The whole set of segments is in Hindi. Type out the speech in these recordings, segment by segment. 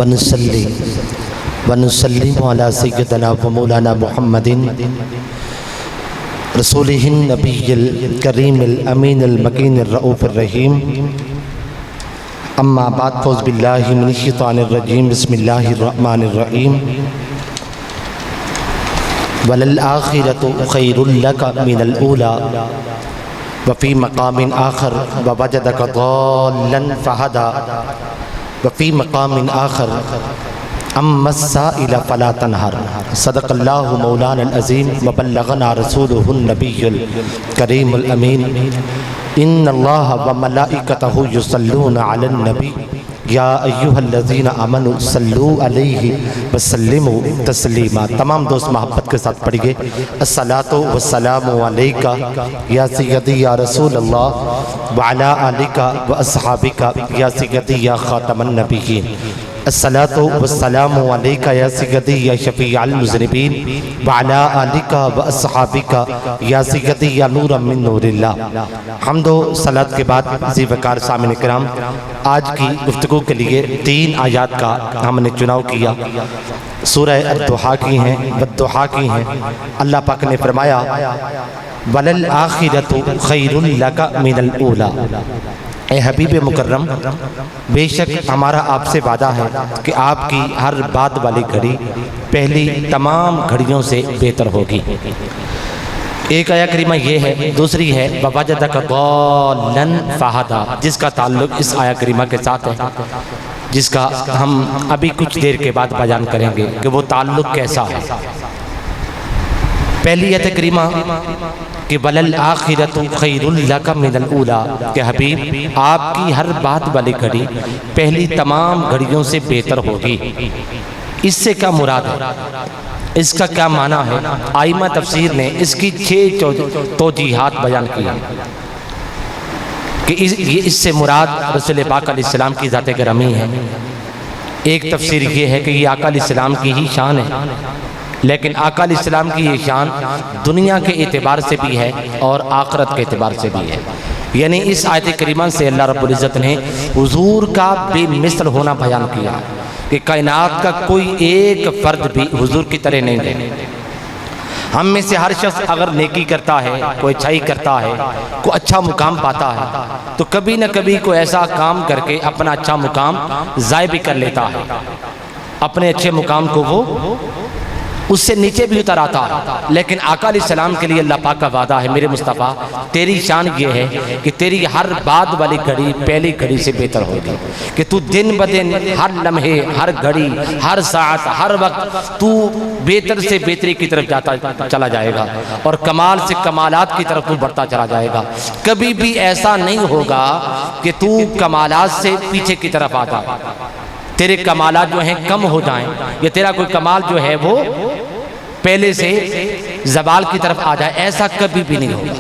वनुसल्ली वनुसल्लिमु अला सय्यदिना व मौलाना मुहम्मदिन रसूलिहिन नबिय्यिल करीमिल अमीनिल मकीनिर रऊफिर रहीम। अम्मा बाद फ़ौज़ बिल्लाहि मिनश शैतानिर रजीम। बिस्मिल्लाहिर रहमानिर रहीम। वलल आखिरतु खैरुल लका मिनल ऊला वफ़ी मक़ामिन आखर ववजदक ज़ाल्लन फ़हदा वफ़ी मक़ामिन आखर अम्मस साइल फ़ला तनहर। सदक़ल्लाहु मौलानल अज़ीम व बल्लगना रसूलुहुन नबियुल करीमुल अमीन। इन्नल्लाह व मलाइकतहु युसल्लूना अलन नबी या अय्युहल्लज़ीना आमनु सल्लू अलैहि व सल्लिमू तस्लीमा। तमाम दोस्त मोहब्बत के साथ पढ़िए। अस्सलातु वस्सलामु अलैका या सय्यदी या रसूलल्लाह व अला आलिका व अस्हाबिका या सय्यदी या खातमन नबिय्यीन। अस्सलातु वस्सलामु अलैका या सय्यदी या शफीअल मुज़निबीन व अला आलिका व अस्हाबिका या सय्यदी या नूरम मिन नूरिल्लाह। हम्दो सलात के बाद ज़ीवकार सामिन किराम, आज की गुफ्तगू के लिए 3 आयात का हमने चुनाव किया। सूरह अद-दुहा की हैं, वद-दुहा की हैं। अल्लाह पाक ने फरमाया वलल आखिरतु खैरुल लका मिनल ऊला। ए हबीब मुकर्रम, बेशक हमारा आपसे वादा है कि आपकी हर बाद वाली घड़ी पहली तमाम घड़ियों से बेहतर होगी। एक आया करीमा ये है। दूसरी है ववजदक ज़ाल्लन फ़हदा, जिसका ताल्लुक़ इस आया करीमा के साथ है, जिसका हम अभी कुछ देर के बाद बयान करेंगे कि वो ताल्लुक़ कैसा है। पहली आयत करीमा कि वलल आखिरतु खैरुल लका मिनल ऊला, कि हबीब आपकी हर बात वाली घड़ी पहली तमाम घड़ियों से बेहतर होगी। इससे क्या मुराद है, इसका क्या माना है? आइमा तफसीर ने इसकी 6 तौजीहात बयान किया कि इससे मुराद रसूल पाक अलैहिस्सलाम की ज़ात गिरामी है। एक तफसीर ये है कि ये आका अलैहिस्सलाम की ही शान है, लेकिन आका अलैहिस्सलाम की ये शान दुनिया के एतबार से भी है और आखिरत के एतबार से भी है। यानी इस आयत करीमा से अल्लाह रब्बुल इज़्ज़त ने हुजूर का बेमिसल होना बयान किया कि कायनात का कोई एक फ़र्द भी हुजूर की तरह नहीं है। हम में से हर शख्स अगर नेकी करता है, कोई अच्छाई करता है, कोई अच्छा मुकाम पाता है, तो कभी न कभी कोई ऐसा काम करके अपना अच्छा मुकाम ज़ाय भी कर लेता है। अपने अच्छे मुकाम को वो उससे नीचे भी उतर आता है। लेकिन आका अलैहिस्सलाम के लिए अल्लाह पाक का वादा है, मेरे मुस्तफ़ा तेरी शान ये है कि तेरी हर बाद वाली घड़ी पहली घड़ी से बेहतर होगी, कि तू दिन ब दिन हर लम्हे, हर घड़ी, हर साथ, हर वक्त तू बेहतर से बेहतरी की तरफ जाता चला जाएगा और कमाल से कमालात की तरफ तू बढ़ता चला जाएगा। कभी भी ऐसा नहीं होगा कि तू कमालात से पीछे की तरफ आता, तेरे कमालात जो हैं कम हो जाएं या तेरा कोई कमाल जो है वो पहले से ज़वाल की तरफ आ जाए, ऐसा कभी भी नहीं होगा।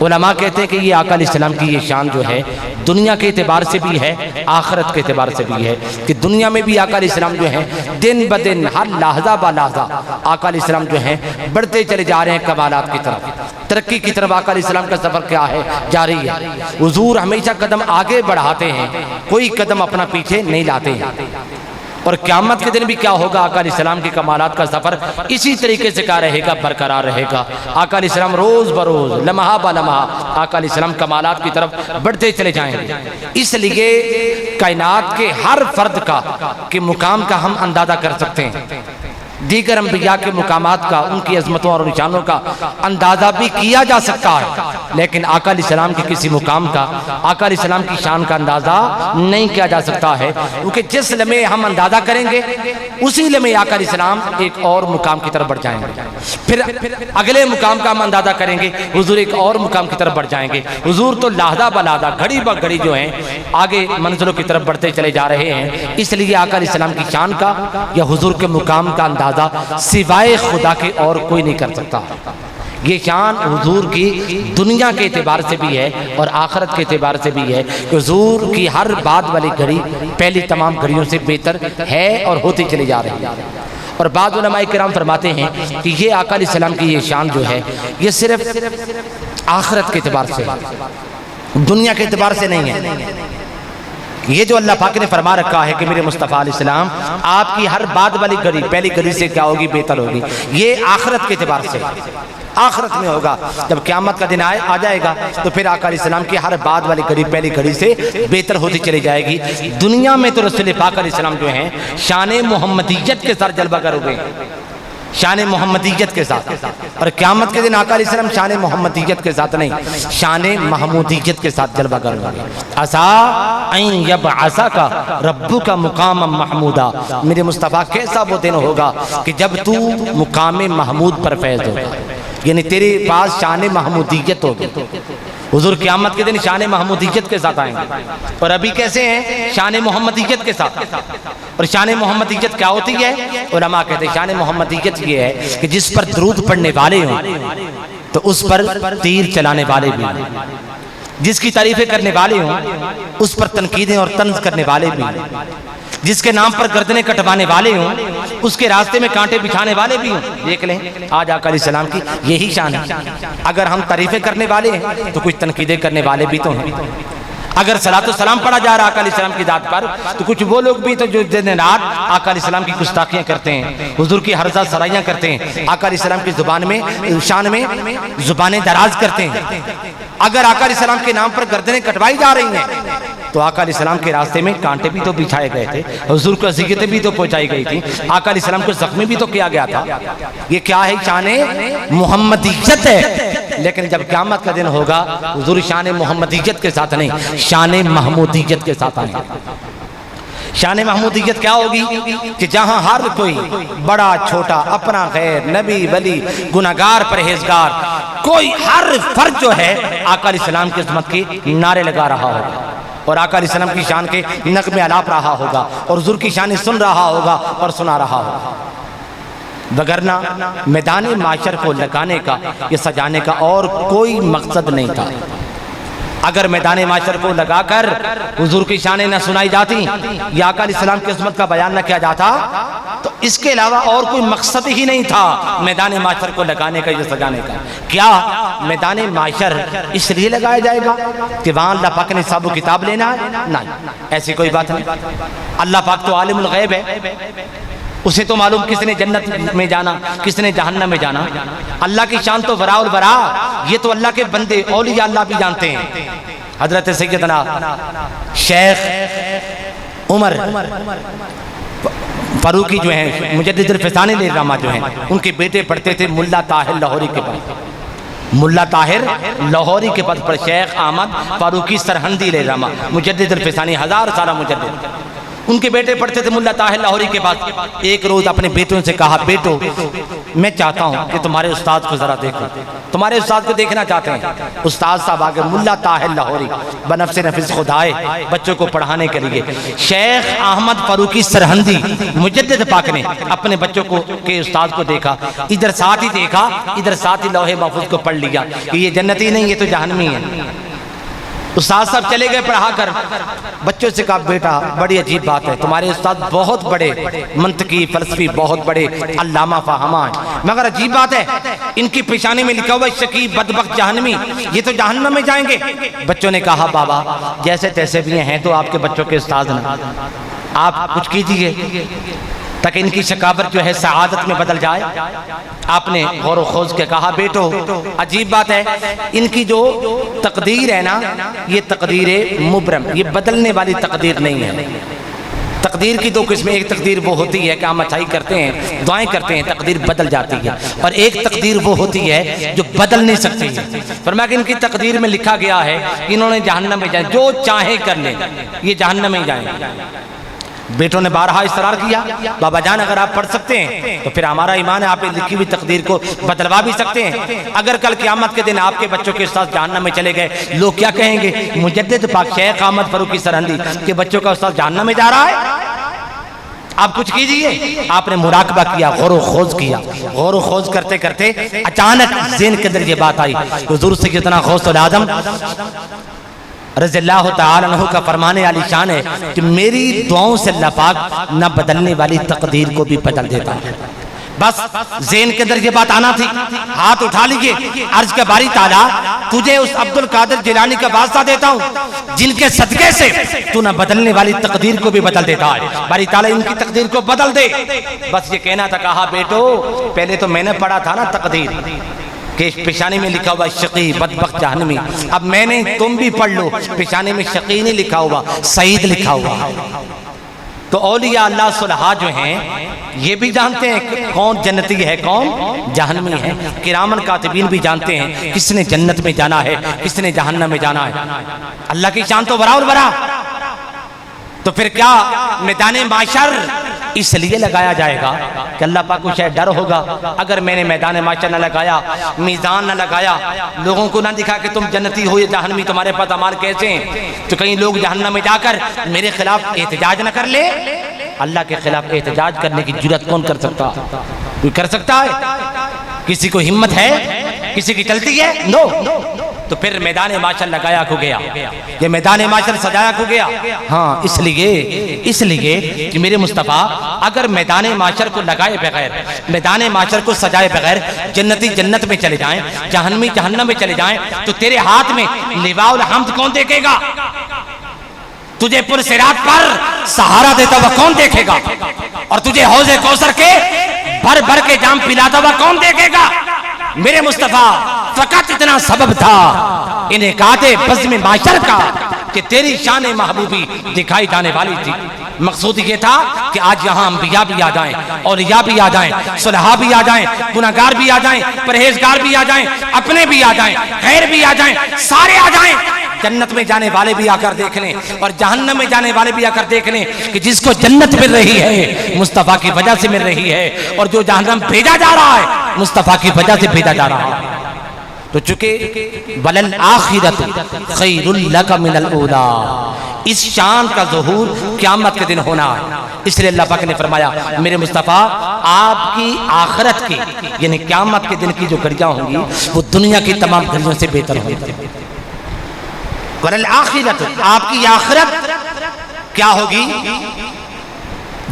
उलमा कहते हैं कि ये आका अलैहिस्सलाम की ये शान जो है दुनिया के एतबार से भी है, आखिरत के एतबार से भी है, कि दुनिया में भी आका अलैहिस्सलाम जो है दिन ब दिन हर लहज़ा ब लहज़ा आका अलैहिस्सलाम जो है बढ़ते चले जा रहे हैं कमालात की तरफ, तरक्की की तरफ। आका अलैहिस्सलाम का सफ़र क्या है, जारी है। हुजूर हमेशा कदम आगे बढ़ाते हैं, कोई कदम अपना पीछे नहीं लाते हैं। और क़यामत के दिन भी क्या होगा, आका अलैहिस्सलाम के कमालात का सफ़र इसी तरीके से क्या रहेगा, बरकरार रहेगा। आका अलैहिस्सलाम रोज़ बरोज़, लम्हा ब लम्हा आका अलैहिस्सलाम कमालात की तरफ बढ़ते चले जाएंगे। इसलिए कायनात के हर फर्द का के मुकाम का हम अंदाज़ा कर सकते हैं। दीगर अंबिया के मुकामात का, उनकी अज़मतों और निशानों का अंदाज़ा भी किया जा सकता है, लेकिन आका अलैहिस्सलाम के किसी मुकाम का, आका अलैहिस्सलाम की शान का अंदाज़ा नहीं किया जा सकता है। क्योंकि जिस लम्हे हम अंदाज़ा करेंगे उसी लम्हे आका अलैहिस्सलाम एक और मुकाम की तरफ बढ़ जाएंगे। फिर अगले मुकाम का हम अंदाज़ा करेंगे, हुजूर एक और मुकाम की तरफ बढ़ जाएंगे। हुजूर तो लहज़ा ब लहज़ा, घड़ी ब घड़ी जो है आगे मंजिलों की तरफ बढ़ते चले जा रहे हैं। इसलिए आका अलैहिस्सलाम की शान का या हुजूर के मुकाम का अंदाज़ा सिवाय खुदा के और कोई नहीं कर सकता। ये शान हुजूर की दुनिया के एतबार से भी है और आखिरत के एतबार से भी है कि हुजूर की हर बाद वाली घड़ी पहली तमाम घड़ियों से बेहतर है और होती चली जा रही है। और बाद उलमाए किराम फरमाते हैं कि ये आका अलैहिस्सलाम की ये शान जो है ये सिर्फ आखिरत के एतबार से, दुनिया के एतबार से नहीं है। ये जो अल्लाह पाक ने फरमा रखा है कि मेरे मुस्तफ़ा अलैहिस्सलाम आपकी हर बात वाली घड़ी पहली घड़ी से क्या होगी, बेहतर होगी, ये आखिरत के एतबार से आखिरत में होगा। जब क़यामत का दिन आ जाएगा तो फिर आका अलैहिस्सलाम की हर बात वाली घड़ी पहली घड़ी से बेहतर होती चली जाएगी। दुनिया में तो रसूल पाक अलैहिस्सलाम जो हैं शान मोहम्मदियत के साथ जलवा करोगे, शान मोहम्मदियत के साथ, और क़यामत के दिन आका अलैहिस्सलाम शान मोहम्मदियत के साथ नहीं, शान महमूदियत के साथ जलवा करोगे। असा ऐन यबअसा का रब्बु का मुकाम महमूदा, मेरे मुस्तफ़ा कैसा वो दिन होगा कि जब तू मुकाम महमूद पर फैज़ होगा, यानी तेरे पास शान महमूदियत होगी। हुजूर क़यामत के दिन शान महमूदियत के साथ आएंगे, और अभी कैसे हैं, शान मोहम्मदियत के साथ। और शान मोहम्मदियत क्या होती है? उलमा कहते हैं शान मोहम्मदियत ये है कि जिस पर दरूद पढ़ने वाले हों तो उस पर तीर चलाने वाले भी, जिसकी तारीफें करने वाले हों उस पर तनकीदें और तंज करने वाले भी, जिसके नाम पर गर्दनें कटवाने वाले हों उसके रास्ते में कांटे बिछाने वाले भी हों। देख लें आज आका अलैहिस्सलाम की यही शान है। अगर हम तारीफें करने वाले हैं तो कुछ तनकीदें करने वाले भी तो हैं। अगर सलातो सलाम पढ़ा जा रहा आका अलैहिस्सलाम की जात पर तो कुछ वो लोग भी तो जो दिन रात आका अलैहिस्सलाम की गुस्ताखियां करते हैं, हुजूर की हर्जा सराइयां करते हैं, आका अलैहिस्सलाम की जुबान में शान में जुबानें दराज करते हैं। अगर आका अलैहिस्सलाम के नाम पर गर्दनें कटवाई जा रही हैं तो आका अलैहिस्सलाम के रास्ते में कांटे भी तो बिछाए गए थे, हुजूर को अज़ियतें भी तो पहुंचाई गई थी, आका अलैहिस्सलाम को जख्मी भी तो किया गया था। ये क्या है? शान मोहम्मदियत है। लेकिन जब क़यामत का दिन होगा हुजूर शान मोहम्मदियत के साथ नहीं, शान महमूदियत के साथ आएंगे। शान महमूदियत क्या होगी कि जहां हर कोई बड़ा छोटा, अपना गैर, नबी वली, गुनाहगार, परहेजगार, कोई हर फर्द जो है आका अलैहिस्सलाम की इज़्ज़त के नारे लगा रहा होगा और आका अलैहिस्सलाम की शान के नग़मे आलाप रहा होगा और हुजूर की शान सुन रहा होगा और सुना रहा होगा। वगरना मैदान माशर को लगाने का या सजाने का और कोई मकसद नहीं था। अगर मैदान माशर को लगाकर हुजूर की शानें न सुनाई जाती या आका अलैहिस्सलाम की इज़्ज़त का बयान न किया जाता तो इसके अलावा और कोई मकसद ही नहीं था मैदान माशर को लगाने का या सजाने का। क्या मैदान माशर इसलिए लगाया जाएगा कि वहाँ अल्लाह पाक ने हिसाब किताब लेना है? नहीं, ऐसी कोई बात नहीं। अल्लाह पाक तो आलिमुल गैब है, उसे तो मालूम किसने जन्नत में जाना, किसने जहन्नम में जाना। अल्लाह की शान तो वराउल वरा, ये तो अल्लाह के बंदे औलिया अल्लाह भी जानते हैं। हजरत सैयदना शेख उमर फारूकी जो हैं मुजद्दिदुल फ़िसानी लेरामा जो हैं, उनके बेटे पढ़ते थे मुल्ला ताहिर लाहौरी के पास। मुल्ला ताहिर लाहौरी के पद पर शेख अहमद फारूकी सरहंदी लेरामा मुजद्दिदुल फ़िसानी 1000 साल मुजद्दिद, उनके बेटे पढ़ते थे मुल्ला ताहिर लाहौरी के पास। एक रोज अपने बेटों से कहा, बेटो मैं चाहता हूँ कि तुम्हारे उस्ताद को जरा देखो, तुम्हारे उस्ताद को देखना चाहते हैं। उस्ताद साहब आगे मुल्ला ताहिर लाहौरी बनफ्से नफिस खुदाए बच्चों को पढ़ाने के लिए शेख अहमद फारूकी सरहंदी मुजद्दिद पाक ने अपने बच्चों को के उस्ताद को देखा, इधर साथ ही देखा, इधर साथ ही लौहे महफूज को पढ़ लिया कि ये जन्नती नहीं, ये तो जहन्नमी है। उस्ताद साहब चले गए पढ़ा कर, बच्चों से कहा, बेटा बड़ी अजीब बात है, तुम्हारे उस्ताद बहुत बड़े मंतकी फलसफी, बहुत बड़े अल्लामा फहामा है, मगर अजीब बात है इनकी पेशानी में लिखा हुआ शकीब बदबख्त जहन्नमी, ये तो जहन्नम में जाएंगे। बच्चों ने कहा, बाबा जैसे तैसे भी हैं तो आपके बच्चों के उस्ताद ना, आप कुछ कीजिए ताकि इनकी शकावत जो है सआदत में बदल जाए। आपने गौर खोज के कहा, बेटो अजीब बात है, इनकी जो तकदीर है ना, ये तकदीर मुबरम, ये बदलने वाली तकदीर नहीं है। तकदीर की दो किस्में, एक तकदीर वो होती है कि हम अच्छाई करते हैं, दुआएं करते हैं, तकदीर बदल जाती है, और एक तकदीर वो होती है जो बदल नहीं सकती है। फरमाया कि इनकी तकदीर में लिखा गया है इन्होंने जहन्नम में जाए, जो चाहे कर ले, ये जहन्नम में जाएंगे। बेटों ने बारहा इसरार किया, बाबा जान अगर आप पढ़ सकते हैं तो फिर हमारा ईमान है, आप लिखी हुई तकदीर को बदलवा भी सकते हैं। अगर कल क़यामत के दिन आपके बच्चों के उस्ताद जहन्नम में चले गए, लोग क्या कहेंगे? मुजद्दिद पाक शेख अहमद फारूकी सरहंदी के बच्चों का उस्ताद जहन्नम में जा रहा है, आप कुछ कीजिए। आपने मुराकबा किया, गौर खोज किया, गौर खोज करते करते अचानक ज़हन के अंदर ये बात आई, हुज़ूर सैयदना गौसुल आज़म रज़ियल्लाहु तआला अन्हु का फरमाने वाली शान है कि मेरी दुआओं से अल्लाह पाक न बदलने वाली तकदीर को भी बदल देता है। बस ज़हन के अंदर ये बात आना थी। हाथ उठा लीजिए, अर्ज के बारी ताला तुझे उस अब्दुल कादिर जिलानी का वास्ता देता हूँ जिनके सदके से तू ना बदलने वाली तकदीर को भी बदल देता है। बारी ताला इनकी तकदीर को बदल दे। बस ये कहना था। कहा बेटो पहले तो मैंने पढ़ा था ना तकदीर के पेशानी में लिखा हुआ शकी बदबख्त जहन्नमी, अब मैंने तुम भी पढ़ लो, पेशानी में शकी नहीं लिखा हुआ सईद लिखा हुआ। तो औलिया अल्लाह सुलहा जो हैं ये भी जानते हैं कौन जन्नती है कौन जहन्नमी है। किरामन कातिबीन भी जानते हैं किसने जन्नत में जाना है किसने जहन्नम में जाना है। अल्लाह की शान तो बरा और बरा। तो फिर क्या मैदान माशर इसलिए लगाया जाएगा कि अल्लाह पाक को शायद डर होगा, अगर मैंने मैदान माशर न लगाया, मीज़ान न लगाया, लोगों को ना दिखा कि तुम जन्नती हो या जहन्नमी, तुम्हारे पास अमाल कैसे हैं, तो कहीं लोग जहन्नम में जाकर मेरे खिलाफ एहतजाज न कर ले। अल्लाह के खिलाफ एहतजाज करने की जुर्रत कौन कर सकता? कोई कर सकता है? किसी को हिम्मत है? किसी की चलती है? नो। तो फिर मैदान माशर लगाया को गया, ये मैदान माशर सजाया को गया। हाँ इसलिए कि मेरे मुस्तफ़ा अगर मैदान माशर को लगाए बगैर, मैदान माशर को सजाए बगैर जन्नती जन्नत में चले जाएं, जहन्नमी जहन्नम में चले जाएं, तो तेरे हाथ में लिवाउल हम्द कौन देखेगा? तुझे पुरसिरात पर सहारा देता हुआ कौन देखेगा? और तुझे हौज़े कौसर के भर भर के जाम पिलाता हुआ कौन देखेगा? मेरे मुस्तफ़ा फकत इतना सबब था इन्हें काते बज़्म माशर का कि तेरी शान महबूबी दिखाई जाने वाली थी। मकसूद ये था कि आज यहाँ अंबिया भी आ जाएं, औलिया भी आ जाएं, सुलहा भी आ जाएं, गुनाहगार भी आ जाएं, परहेजगार भी आ जाएं, अपने भी आ जाएं, गैर भी आ जाएं, सारे आ जाएं। जन्नत में जाने वाले भी आकर देख लें और जहन्नम में जाने वाले भी आकर देख लें कि जिसको जन्नत मिल रही है मुस्तफ़ा की वजह से मिल रही है, और जो जहन्नम भेजा जा रहा है मुस्तफ़ा की वजह से भेजा जा रहा है। तो चूंकि वलल आखिरतु खैरुल लका मिनल ऊला, इस शान का ज़ुहूर क़यामत के दिन होना है। इसलिए अल्लाह पाक ने फरमाया मेरे मुस्तफ़ा आपकी आखिरत की यानी क़यामत के दिन की जो घड़ियाँ होंगी वो दुनिया की तमाम घड़ियों से बेहतर होंगी। वलल आखिरतु आपकी आखिरत क्या होगी?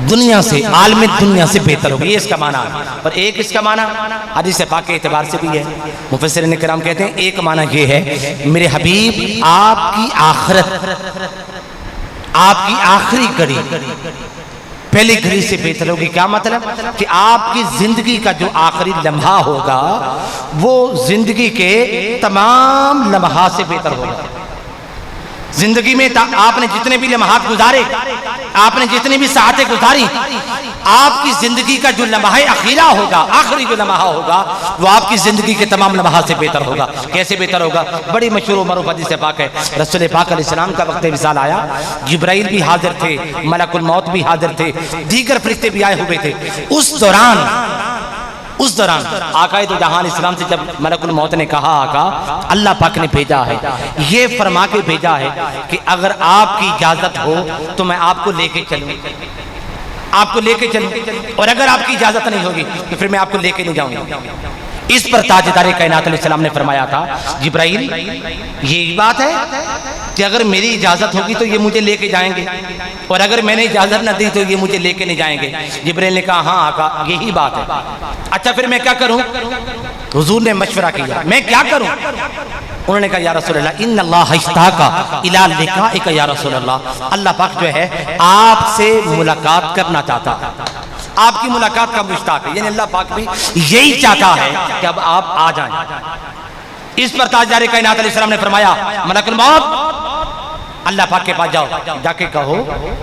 दुनिया से, आलम दुनिया से बेहतर होगी, ये इसका माना है। और एक इसका माना हदीस पाक के एतबार से भी है। मुफस्सिरीन किराम कहते हैं एक माना ये है मेरे हबीब आपकी आखिरत, आपकी आखिरी घड़ी पहली घड़ी से बेहतर होगी। क्या मतलब? कि आपकी जिंदगी का जो आखिरी लम्हा होगा वो जिंदगी के तमाम लम्हा से बेहतर होगा। जिंदगी में आपने जितने भी लम्हात गुजारे, आपने जितनी भी साहतें गुजारी, आपकी जिंदगी का जो लम्हा अखीरा होगा, आखिरी जो लम्हा होगा वो आपकी जिंदगी के तमाम लम्हा से बेहतर होगा। कैसे बेहतर होगा? बड़ी मशहूर मरूफ हदीस पाक है। रसूल पाक अलैहिस्सलाम का वक्त विसाल आया, जिब्राइल भी हाजिर थे, मलकुल मौत भी हाजिर थे, दीगर फरिश्ते भी आए हुए थे। उस दौरान आकाए तो जहान इस्लाम से जब मलकुल मौत ने कहा आका अल्लाह पाक ने भेजा है, ये फरमा के भेजा है कि अगर आपकी इजाजत हो तो मैं आपको लेके चलूं, आपको लेके चलूं, और अगर आपकी इजाजत नहीं होगी तो फिर मैं आपको लेके नहीं जाऊंगा। इस पर ताजदार कायनात अलैहिस्सलाम ने फरमाया था जिब्राइल यही बात है कि अगर मेरी इजाजत होगी तो ये मुझे लेके जाएंगे, और अगर मैंने इजाजत न दी तो ये मुझे लेके नहीं जाएंगे। जिब्राइल ने कहा हाँ आका यही बात है। अच्छा फिर मैं क्या करूं? हुजूर ने मशवरा किया मैं क्या करूं? उन्होंने कहा या रसूल अल्लाह इन्नल्लाह इश्ताका इला लिकाइका या रसूल अल्लाह, अल्लाह पाक जो है आपसे मुलाकात करना चाहता है, आपकी मुलाकात का मुश्ताक है, यानी अल्लाह पाक भी यही चाहता है कि अब आप आ जाएं। इस पर ताजदार कायनात अलैहिस्सलाम ने फरमाया मलकुल मौत अल्लाह पाक के पास जाओ, जाके कहो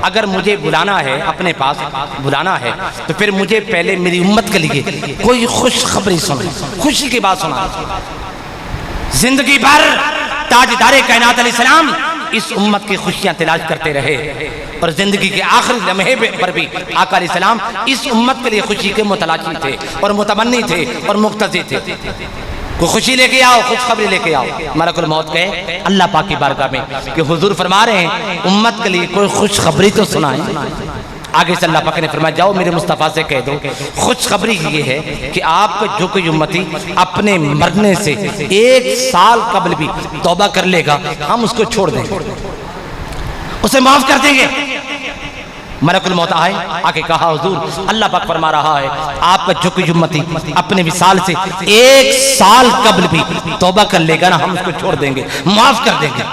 अगर मुझे बुलाना है, अपने पास बुलाना है तो फिर मुझे पहले मेरी उम्मत के लिए कोई खुशखबरी सुना, खुशी की बात सुना। जिंदगी भर ताजदार कायनात अलैहिस्सलाम इस उम्मत की खुशियां तलाश करते रहे, और जिंदगी के आखिरी लम्हे पर भी आका अलैहिस्सलाम इस उम्मत के लिए खुशी के मुतलाशी थे और मुतमन्नी थे और मुक्तज़ी थे। कोई खुशी लेके आओ, खुशखबरी लेके आओ। मलकुल मौत गए अल्लाह पाक की बारगाह में कि हुजूर फरमा रहे हैं उम्मत के लिए कोई खुशखबरी तो सुनाएं। आगे से अल्लाह पाक ने फरमाया जाओ मेरे मुस्तफ़ा से कह दो खुशखबरी ये है कि आपका जो कोई उम्मती अपने मरने से 1 साल कबल भी तौबा कर लेगा हम उसको छोड़ देंगे, उसे माफ कर देंगे। मलकुल मौत आए, आके कहा हुजूर अल्लाह पाक फरमा रहा है आपका जो कोई उम्मती अपने विसाल से 1 साल कबल भी तौबा कर लेगा ना, हम उसको छोड़ देंगे, माफ कर देंगे।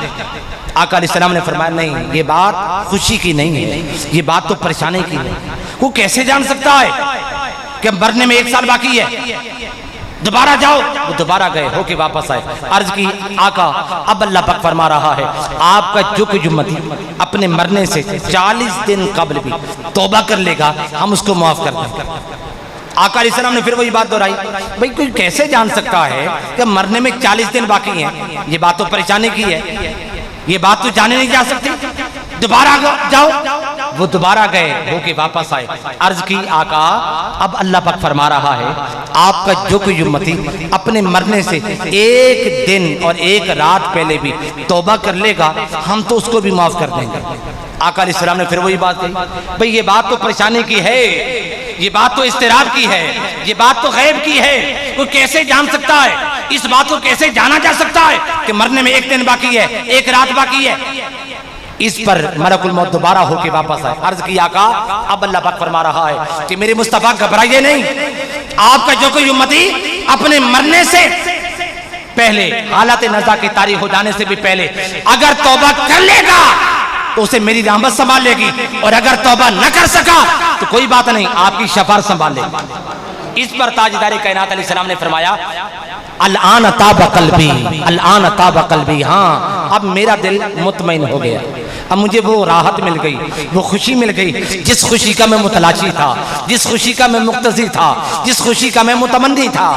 आका अलैहिस्सलाम ने फरमाया नहीं, ये बात खुशी की नहीं है, ये बात तो परेशानी की है। वो कैसे जान सकता है कि मरने में 1 साल बाकी है? दोबारा जाओ। वो दोबारा गए, होके वापस आए, अर्ज की आका अब अल्लाह पाक फरमा रहा है आपका जो कोई उम्मती अपने मरने से 40 दिन कबल भी तौबा कर लेगा, हम उसको माफ कर देंगे। आका अलैहिस्सलाम ने फिर वही बात दोहराई, भाई कोई कैसे जान सकता है कि मरने में 40 दिन बाकी हैं? ये बात तो परेशानी की है, ये बात तो जाने नहीं जा सकती, दोबारा जाओ। वो दोबारा गए, होके वापस आए, अर्ज की आका अब अल्लाह पाक फरमा रहा है आपका जो कोई उम्मती अपने मरने से 1 दिन और 1 रात पहले भी तौबा कर लेगा, हम तो उसको भी माफ कर देंगे। आका अलैहिस्सलाम ने फिर वही बात कही, भाई ये बात तो परेशानी की है, ये बात तो इस्तिराब की है, ये बात तो गैब की है, वो कैसे जान सकता है? इस बात को कैसे जाना जा सकता है कि मरने में 1 दिन बाकी है, 1 रात बाकी है? इस पर मलकुल मौत दोबारा होके वापस आए, अर्ज किया का अब अल्लाह पाक फरमा रहा है कि मेरे मुस्तफा घबराइए नहीं, आपका जो कोई उम्मती अपने मरने से पहले, हालत नज़ा की तारीख हो जाने से भी पहले अगर तौबा कर लेगा तो उसे मेरी रहमत संभाल लेगी, और अगर तौबा न कर सका तो कोई बात नहीं, आपकी शफाअत संभाल लेगी। इस पर ताजदार कायनात अलैहिस्सलाम ने फरमाया अल-आन ताब क़ल्बी, अल-आन ताब क़ल्बी, हाँ अब मेरा दिल मुतमईन हो गया, अब मुझे वो राहत मिल गई, वो खुशी मिल गई जिस खुशी का मैं मुतलाशी था, जिस खुशी का मैं मुक्तज़ी था, जिस खुशी का मैं मुतमन्नी था।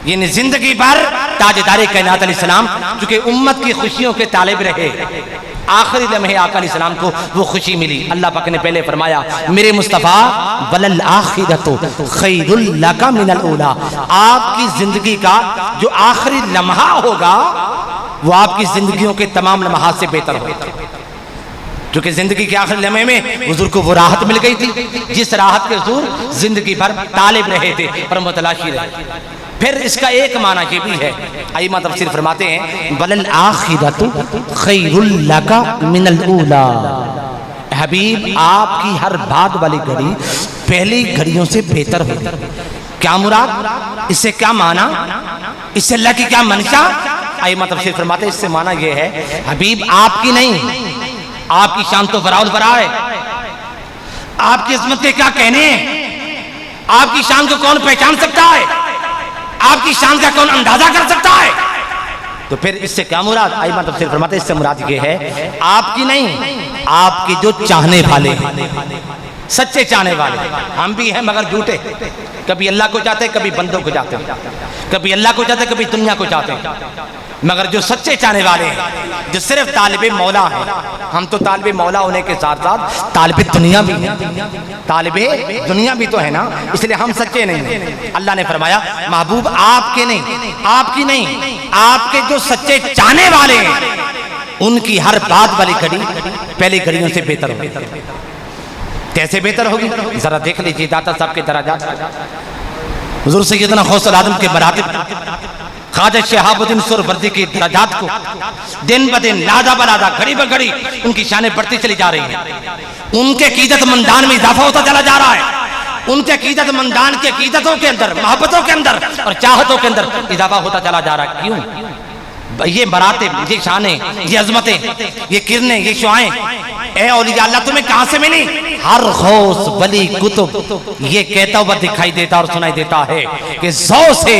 यानी जिंदगी भर ताजदार कायनात अलैहिस्सलाम चूंकि उम्मत की खुशियों के तालिब रहे, आखिरी लम्हे आका अलैहिस्सलाम को वो खुशी मिली। अल्लाह पाक ने पहले फरमाया मेरे मुस्तफ़ा वलल आखिरतु खैरुल लका मिनल ऊला, आपकी जिंदगी का जो आखिरी लम्हा होगा वो आपकी जिंदगियों के तमाम लम्हात से बेहतर होगा। क्योंकि जिंदगी के आखिरी लम्हे में हुजूर को वो राहत मिल गई थी जिस राहत के हुजूर जिंदगी भर तालिब रहे थे, पर मुतलाशी रहे। फिर इसका एक माना ये भी है, आइमा तफसीर फरमाते हैं वलल आखिरतु खैरुल लका मिनल ऊला, हबीब आपकी हर बाद वाली घड़ी पहली घड़ियों से बेहतर होगी। क्या मुराद, इससे क्या माना, इससे अल्लाह की क्या मंशा? आइमा तफसीर फरमाते हैं इससे माना ये है हबीब आपकी नहीं, आपकी शान तो बराउल बरा है, आपकी इस्मत के क्या कहने, आपकी शान को कौन पहचान सकता है, आपकी शान का कौन अंदाजा कर सकता है? तो फिर इससे क्या मुराद? आई मतलब सिर्फ फरमाते इससे मुराद ये है आपकी नहीं, आपके जो चाहने वाले, सच्चे चाहने वाले। हम भी हैं मगर झूठे, कभी अल्लाह को चाहते कभी बंदों को चाहते, कभी अल्लाह को चाहते कभी दुनिया को चाहते, मगर जो सच्चे चाहने वाले हैं, जो सिर्फ तालिबे मौला हैं, हम तो तालिबे मौला होने के साथ साथ तालिबे दुनिया भी हैं, तालिबे दुनिया भी तो है ना, इसलिए हम सच्चे नहीं हैं। अल्लाह ने फरमाया महबूब आपके नहीं, आपकी नहीं, आपके जो सच्चे चाहने वाले हैं उनकी हर बात वाली घड़ी पहली घड़ियों से बेहतर होगी। कैसे बेहतर होगी जरा देख लीजिए दाता साहब के दराजात, हुजूर सैयदना गौसुल आजम के मरातिब ख्वाजा शहाबुद्दीन सुहरावर्दी की दराजात को दिन ब दिन लादा बलादा घड़ी ब घड़ी उनकी शानें बढ़ती चली जा रही हैं। उनके कीदत मंदान में इजाफा होता चला जा रहा है, उनके कीदत मंदान के कीदतों के अंदर, मोहब्बतों के अंदर और चाहतों के अंदर इजाफा होता चला जा रहा है। क्यों? ये मरातिब, ये शानें, ये अजमतें, ये किरणें, ये शुआएं ए औलिया अल्लाह तुम्हें कहां से मिली? हर गौस वली कुतुब ये कहता हुआ दिखाई देता और सुनाई देता है कि ज़ौ से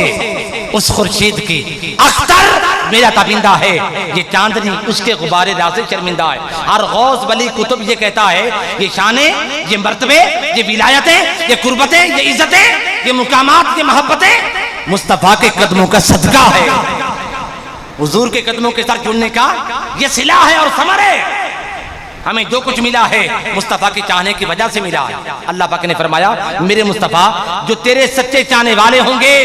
उस खुर्शीद की अख्तर मेरा ताबिंदा है, ये चांदनी उसके गुब्बारे राज से शर्मिंदा है। हर गौस वली कुतुब ये कहता है ये शाने, ये मर्तबे, ये विलायतें, ये कुर्बतें, ये इज्जतें, ये मुकामात, ये मोहब्बतें मुस्तफा के कदमों का सदका है। हुजूर के कदमों के साथ जुड़ने का ये सिला है और समर है। हमें जो कुछ मिला है मुस्तफ़ा के चाहने की वजह से मिला है। अल्लाह पाक ने फरमाया मेरे मुस्तफ़ा जो तेरे सच्चे चाहने वाले होंगे,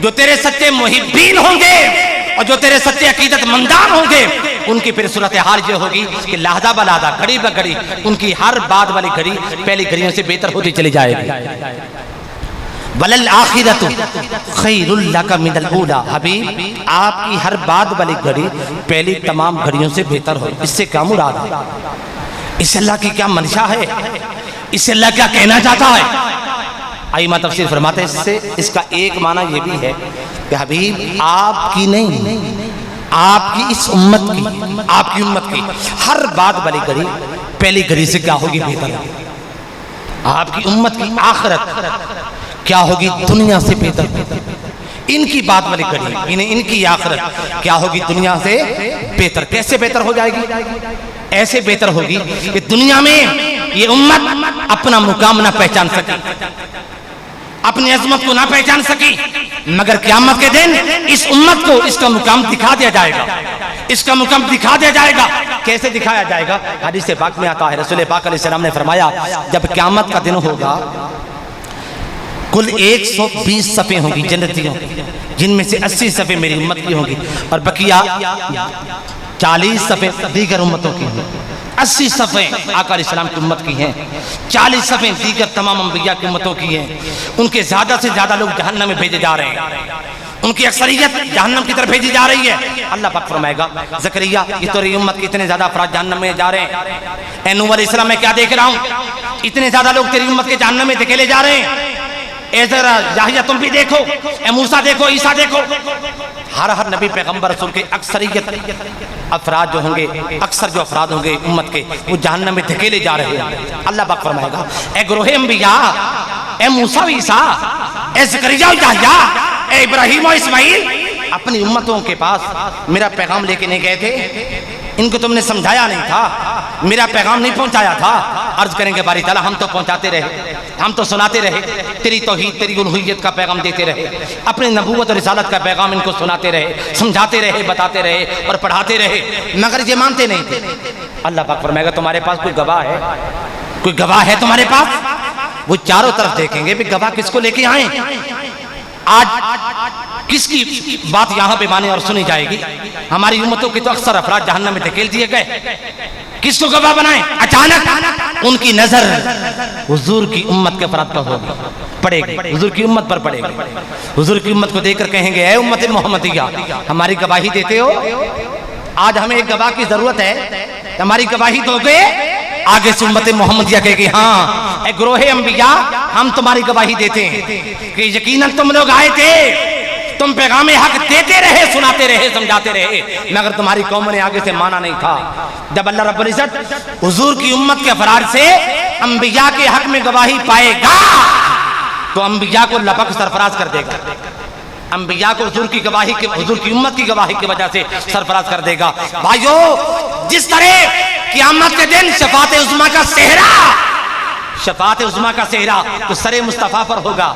जो तेरे सच्चे मुहिब्बीन होंगे और जो तेरे सच्चे अकीदत मंदान होंगे, उनकी फिर सूरत हाल ये होगी कि लहदा बलादा घड़ी ब घड़ी उनकी हर बात वाली घड़ी पहली घड़ियों से बेहतर होती चली जाएगी। वलल आखिरतु खैरुल लका मिनल ऊला, हबीब आपकी हर बात वाली घड़ी पहली तमाम घड़ियों से बेहतर हो। इससे क्या मुराद है? इससे अल्लाह की क्या मंशा है, इससे अल्लाह क्या कहना चाहता है। आइमा तफसीर फरमाते हैं इससे इसका एक माना यह भी है कि हबीब आपकी नहीं, आपकी इस उम्मत की, आपकी उम्मत की हर बात वाली घड़ी पहली घड़ी से क्या होगी बेहतर होगी। आपकी उम्मत की आखिरत क्या होगी दुनिया से बेहतर। इनकी बात वाली घड़ी इनकी आखिरत क्या होगी दुनिया से बेहतर। कैसे बेहतर हो जाएगी? ऐसे बेहतर होगी कि दुनिया में ये उम्मत अपना मुकाम ना पहचान सकी, अपनी अजमत को ना पहचान सकी, मगर क़यामत के दिन इस उम्मत को इसका मुकाम दिखा दिया जाएगा, इसका मुकाम दिखा दिया जाएगा। कैसे दिखाया जाएगा? हदीस पाक में आता है, रसूल पाक अलैहिस्सलाम ने फरमाया जब क़यामत का दिन होगा कुल 120 सफ़े होंगी जन्नतियों, जिनमें से 80 सफ़े मेरी उम्मत की होंगी और बकिया 40 सफ़े दीगर उम्मतों की होंगी। 80 सफ़े आका अलैहिस्सलाम की उम्मत की हैं, 40 सफ़े दीगर तमाम अंबिया की उम्मतों की हैं। उनके ज़्यादा से ज़्यादा लोग जहन्नम में भेजे जा रहे हैं, उनकी अक्सरियत जहन्नम की तरफ भेजी जा रही है। अल्लाह पाक फरमाएगा ज़करिया ये तो तेरी उम्मत के इतने ज़्यादा अफराद जहन्नम में जा रहे हैं। ए नूह अलैहिस्सलाम मैं क्या देख रहा हूँ, इतने ज़्यादा लोग तेरी उम्मत के जहन्नम में धकेले जा रहे हैं। ए जरा याहिया तुम भी देखो, ए मूसा देखो, ईसा देखो। हर नबी पैगंबर रसूल के अक्सरियत अफराद जो होंगे, अक्सर जो अफराद होंगे उम्मत के, वो जहन्नम में धकेले जा रहे हैं। अल्लाह पाक फरमाएगा ए गुरोहे अंबिया, ए मूसा ईसा, ए ज़करिया याहिया, ए इब्राहीम और इस्माइल, अपनी उम्मतों के पास मेरा पैगाम लेके नहीं गए थे? इनको तुमने समझाया नहीं था, मेरा पैगाम नहीं पहुंचाया था? अर्ज करेंगे बारी ताला हम तो पहुंचाते रहे, हम तो सुनाते रहे, तेरी तौहीद तेरी उलूहियत का पैगाम देते रहे, अपनी नबूवत और रिसालत का पैगाम इनको सुनाते रहे, समझाते रहे, बताते रहे और पढ़ाते रहे, मगर ये मानते नहीं थे। अल्लाह पाक फरमाएगा तुम्हारे पास कोई गवाह है? कोई गवाह है तुम्हारे पास? वो चारों तरफ देखेंगे भी गवाह किसको लेके आए। आज किसकी बात यहाँ पे माने और सुनी जाएगी? हमारी उम्मतों के तो अक्सर अफराद जहन्नम में धकेल दिए गए, किसको गवाह बनाए? अचानक उनकी नजर हुजूर की उम्मत के अफराद पर होगी, पड़ेगी, हुजूर की उम्मत पर पड़ेगी। हुजूर की उम्मत को देखकर कहेंगे ए उम्मत मोहम्मदिया हमारी गवाही देते हो? आज हमें एक गवाह की जरूरत है, हमारी गवाही दोगे? आगे से उम्मत मोहम्मदिया कहेगी हाँ ए ग्रोहे अंबिया हम तुम्हारी गवाही देते हैं कि यकीनन तुम लोग आए थे, तुम पैगाम हक देते रहे, सुनाते रहे, समझाते रहे, मगर तुम्हारी कौम ने आगे से माना नहीं था। जब अल्लाह रब्बुल इज्जत हुजूर की उम्मत के अफराद से अंबिया के हक में गवाही पाएगा तो अंबिया को लपक सरफराज कर देगा, अंबिया को हुजूर की गवाही के, हुजूर की उम्मत की गवाही की वजह से सरफराज कर देगा। भाइयों जिस तरह क़यामत के दिन शफाअत उज़्मा का सेहरा, शफाअत उज़्मा का सेहरा तो सरे मुस्तफ़ा पर होगा,